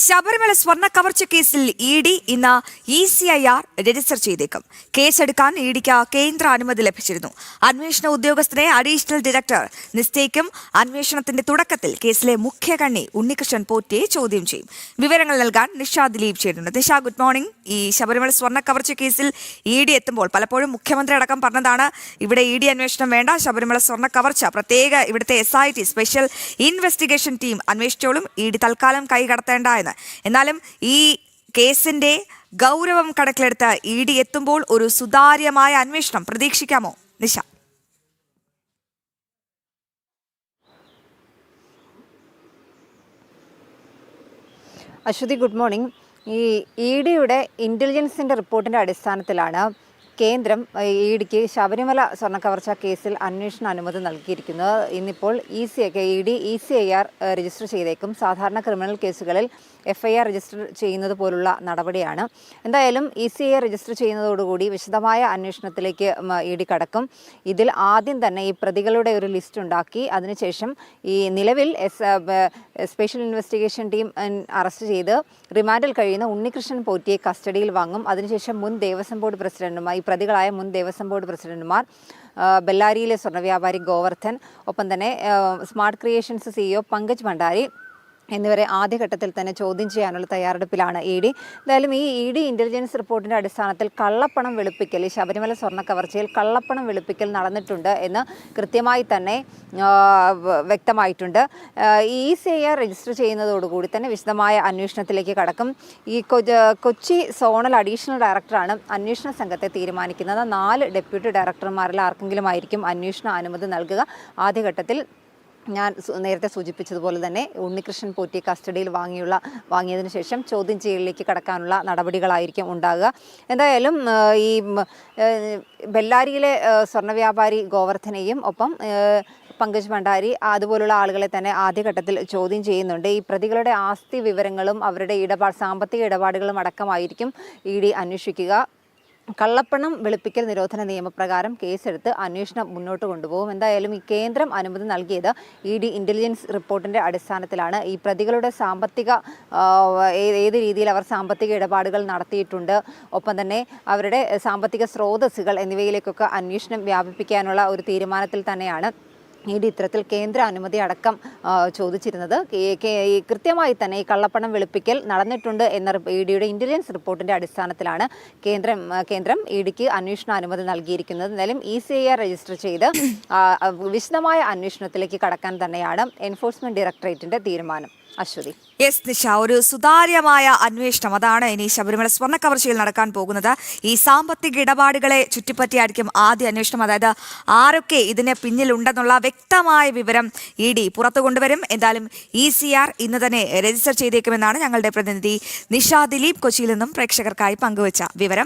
ശബരിമല സ്വർണ്ണ കവർച്ച കേസിൽ ഇഡി ഇന്ന് ECIR രജിസ്റ്റർ ചെയ്തേക്കും. കേസെടുക്കാൻ ഇഡിക്ക് കേന്ദ്ര അനുമതി ലഭിച്ചിരുന്നു. അന്വേഷണ ഉദ്യോഗസ്ഥനെ അഡീഷണൽ ഡയറക്ടർ നിശ്ചയിക്കും. അന്വേഷണത്തിന്റെ തുടക്കത്തിൽ കേസിലെ മുഖ്യ കണ്ണി ഉണ്ണികൃഷ്ണൻ പോറ്റിയെ ചോദ്യം ചെയ്യും. വിവരങ്ങൾ നൽകാൻ നിഷ ദിലീപ് ചേരുന്നുണ്ട്. Nisha, good morning. ഈ ശബരിമല സ്വർണ്ണ കവർച്ച കേസിൽ ഇഡി എത്തുമ്പോൾ പലപ്പോഴും മുഖ്യമന്ത്രി അടക്കം പറഞ്ഞതാണ് ഇവിടെ ഇഡി അന്വേഷണം വേണ്ട, ശബരിമല സ്വർണ്ണ കവർച്ച പ്രത്യേക ഇവിടുത്തെ SIT സ്പെഷ്യൽ ഇൻവെസ്റ്റിഗേഷൻ ടീം അന്വേഷിച്ചോളും, ഇഡി തൽക്കാലം കൈകടത്തേണ്ട എന്ന്. എന്നാലും ഈ കേസിന്റെ ഗൗരവം കണക്കിലെടുത്ത് ഇഡി എത്തുമ്പോൾ ഒരു സുതാര്യമായ അന്വേഷണം പ്രതീക്ഷിക്കാമോ നിഷ? Aswathy, good morning. ഈ ഇഡിയുടെ ഇന്റലിജൻസിന്റെ റിപ്പോർട്ടിന്റെ അടിസ്ഥാനത്തിലാണ് കേന്ദ്രം ഇഡിക്ക് ശബരിമല സ്വർണ്ണക്കവർച്ച കേസിൽ അന്വേഷണ അനുമതി നൽകിയിരിക്കുന്നത്. ഇന്നിപ്പോൾ ECIR രജിസ്റ്റർ ചെയ്തേക്കും. സാധാരണ ക്രിമിനൽ കേസുകളിൽ FIR രജിസ്റ്റർ ചെയ്യുന്നത് പോലുള്ള നടപടിയാണ്. എന്തായാലും ECIR രജിസ്റ്റർ ചെയ്യുന്നതോടുകൂടി വിശദമായ അന്വേഷണത്തിലേക്ക് ഇഡി കടക്കും. ഇതിൽ ആദ്യം തന്നെ ഈ പ്രതികളുടെ ഒരു ലിസ്റ്റ് ഉണ്ടാക്കി അതിനുശേഷം ഈ നിലവിൽ സ്പെഷ്യൽ ഇൻവെസ്റ്റിഗേഷൻ ടീം അറസ്റ്റ് ചെയ്ത് റിമാൻഡിൽ കഴിയുന്ന ഉണ്ണികൃഷ്ണൻ പോറ്റിയെ കസ്റ്റഡിയിൽ വാങ്ങും. അതിനുശേഷം മുൻ ദേവസ്വം ബോർഡ് പ്രസിഡന്റുമാർ, ഈ പ്രതികളായ മുൻ ദേവസ്വം ബോർഡ് പ്രസിഡന്റുമാർ, ബെല്ലാരിയിലെ സ്വർണ്ണ വ്യാപാരി ഗോവർദ്ധൻ, ഒപ്പം തന്നെ smart creations CEO Pankaj Bhandari എന്നിവരെ ആദ്യഘട്ടത്തിൽ തന്നെ ചോദ്യം ചെയ്യാനുള്ള തയ്യാറെടുപ്പിലാണ് ഇഡി. എന്തായാലും ഈ ഇഡി ഇന്റലിജൻസ് റിപ്പോർട്ടിന്റെ അടിസ്ഥാനത്തിൽ കള്ളപ്പണം വെളുപ്പിക്കൽ, ഈ ശബരിമല സ്വർണ്ണ കവർച്ചയിൽ കള്ളപ്പണം വെളുപ്പിക്കൽ നടന്നിട്ടുണ്ട് എന്ന് കൃത്യമായി തന്നെ വ്യക്തമായിട്ടുണ്ട്. ECIR രജിസ്റ്റർ ചെയ്യുന്നതോടുകൂടി തന്നെ വിശദമായ അന്വേഷണത്തിലേക്ക് കടക്കും. ഈ കൊച്ചി സോണൽ അഡീഷണൽ ഡയറക്ടറാണ് അന്വേഷണ സംഘത്തെ തീരുമാനിക്കുന്നത്. 4 ഡെപ്യൂട്ടി ഡയറക്ടർമാരിൽ ആർക്കെങ്കിലും ആയിരിക്കും അന്വേഷണ അനുമതി നൽകുക. ആദ്യഘട്ടത്തിൽ ഞാൻ നേരത്തെ സൂചിപ്പിച്ചതുപോലെ തന്നെ ഉണ്ണികൃഷ്ണൻ പോറ്റിയെ കസ്റ്റഡിയിൽ വാങ്ങിയതിനു ശേഷം ചോദ്യം ചെയ്യലിലേക്ക് കടക്കാനുള്ള നടപടികളായിരിക്കും ഉണ്ടാകുക. എന്തായാലും ഈ ബെല്ലാരിയിലെ സ്വർണ്ണ വ്യാപാരി ഗോവർദ്ധനെയും ഒപ്പം പങ്കജ് ഭണ്ഡാരി അതുപോലുള്ള ആളുകളെ തന്നെ ആദ്യഘട്ടത്തിൽ ചോദ്യം ചെയ്യുന്നുണ്ട്. ഈ പ്രതികളുടെ ആസ്തി വിവരങ്ങളും അവരുടെ സാമ്പത്തിക ഇടപാടുകളും അടക്കമായിരിക്കും ഇഡി അന്വേഷിക്കുക. കള്ളപ്പണം വെളുപ്പിക്കൽ നിരോധന നിയമപ്രകാരം കേസെടുത്ത് അന്വേഷണം മുന്നോട്ട് കൊണ്ടുപോകും. എന്തായാലും ഈ കേന്ദ്രം അനുമതി നൽകിയത് ഇഡി ഇന്റലിജൻസ് റിപ്പോർട്ടിന്റെ അടിസ്ഥാനത്തിലാണ്. ഈ പ്രതികളുടെ ഏത് രീതിയിൽ അവർ സാമ്പത്തിക ഇടപാടുകൾ നടത്തിയിട്ടുണ്ട്, ഒപ്പം തന്നെ അവരുടെ സാമ്പത്തിക സ്രോതസ്സുകൾ എന്നിവയിലേക്കൊക്കെ അന്വേഷണം വ്യാപിപ്പിക്കാനുള്ള ഒരു തീരുമാനത്തിൽ തന്നെയാണ് ഇഡി ഇത്തരത്തിൽ കേന്ദ്ര അനുമതി അടക്കം ചോദിച്ചിരുന്നത്. കൃത്യമായി തന്നെ ഈ കള്ളപ്പണം വെളുപ്പിക്കൽ നടന്നിട്ടുണ്ട് എന്ന ഇഡിയുടെ ഇന്റലിജൻസ് റിപ്പോർട്ടിന്റെ അടിസ്ഥാനത്തിലാണ് കേന്ദ്രം ഇഡിക്ക് അന്വേഷണ അനുമതി നൽകിയിരിക്കുന്നത്. എന്തായാലും ECIR രജിസ്റ്റർ ചെയ്ത് വിശദമായ അന്വേഷണത്തിലേക്ക് കടക്കാൻ തന്നെയാണ് എൻഫോഴ്സ്മെന്റ് ഡയറക്ടറേറ്റിന്റെ തീരുമാനം. അശ്വതി. യെസ് നിഷ, ഒരു സുതാര്യമായ അന്വേഷണം അതാണ് ഇനി ശബരിമല സ്വർണ്ണ കവർച്ചയിൽ നടക്കാൻ പോകുന്നത്. ഈ സാമ്പത്തിക ഇടപാടുകളെ ചുറ്റിപ്പറ്റിയായിരിക്കും ആദ്യ അന്വേഷണം. അതായത് ആരൊക്കെ ഇതിന് പിന്നിലുണ്ടെന്നുള്ള വ്യക്തമായ വിവരം ഇഡി പുറത്തു കൊണ്ടുവരും. എന്തായാലും ECIR ഇന്ന് തന്നെ രജിസ്റ്റർ ചെയ്തേക്കുമെന്നാണ് ഞങ്ങളുടെ പ്രതിനിധി നിഷ ദിലീപ് കൊച്ചിയിൽ നിന്നും പ്രേക്ഷകർക്കായി പങ്കുവച്ച വിവരം.